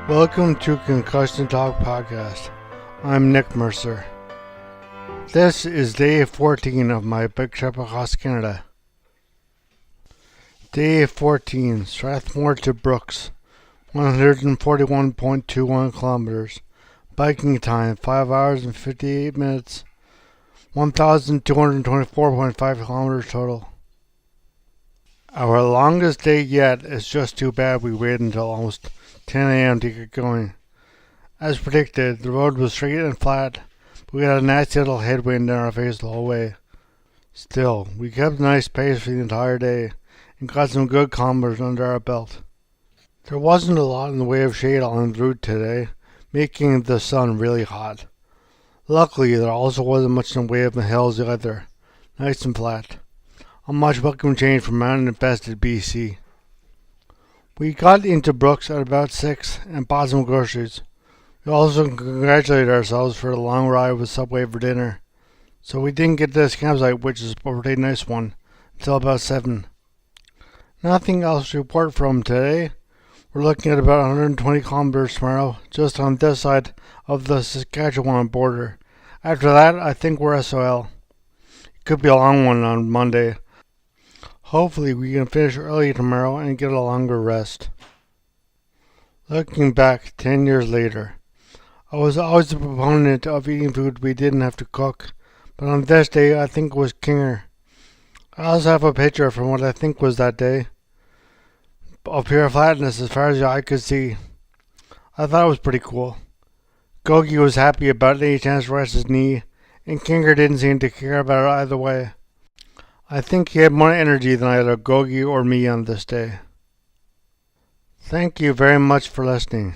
Welcome to Concussion Talk Podcast. I'm Nick Mercer. This is day 14 of my big trip across Canada. Day 14, Strathmore to Brooks, 141.21 kilometers. Biking time, 5 hours and 58 minutes, 1,224.5 kilometers total. Our longest day yet. It's just too bad we waited until almost 10 a.m. to get going. As predicted, the road was straight and flat, but we had a nasty little headwind in our face the whole way. Still, we kept a nice pace for the entire day and got some good kilometers under our belt. There wasn't a lot in the way of shade on the route today, making the sun really hot. Luckily, there also wasn't much in the way of the hills either, nice and flat. A much welcome change from mountain-infested BC. We got into Brooks at about 6 and bought some groceries. We also congratulated ourselves for the long ride with Subway for dinner. So we didn't get to this campsite, which is a pretty nice one, until about 7. Nothing else to report from today. We're looking at about 120 kilometers tomorrow, just on this side of the Saskatchewan border. After that, I think we're SOL. It could be a long one on Monday. Hopefully we can finish early tomorrow and get a longer rest. Looking back 10 years later, I was always a proponent of eating food we didn't have to cook, but on this day I think it was Kinger. I also have a picture from what I think was that day, of pure flatness as far as the eye could see. I thought it was pretty cool. Gogi was happy about any chance to rest his knee, and Kinger didn't seem to care about it either way. I think he had more energy than either Gogi or me on this day. Thank you very much for listening.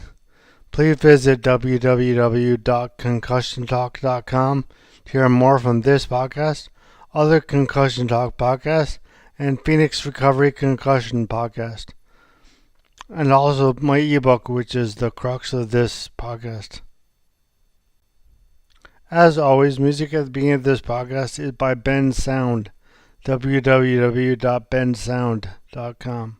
Please visit www.concussiontalk.com to hear more from this podcast, other Concussion Talk podcasts, and Phoenix Recovery Concussion podcast. And also my ebook, which is the crux of this podcast. As always, music at the beginning of this podcast is by Ben Sound. www.bensound.com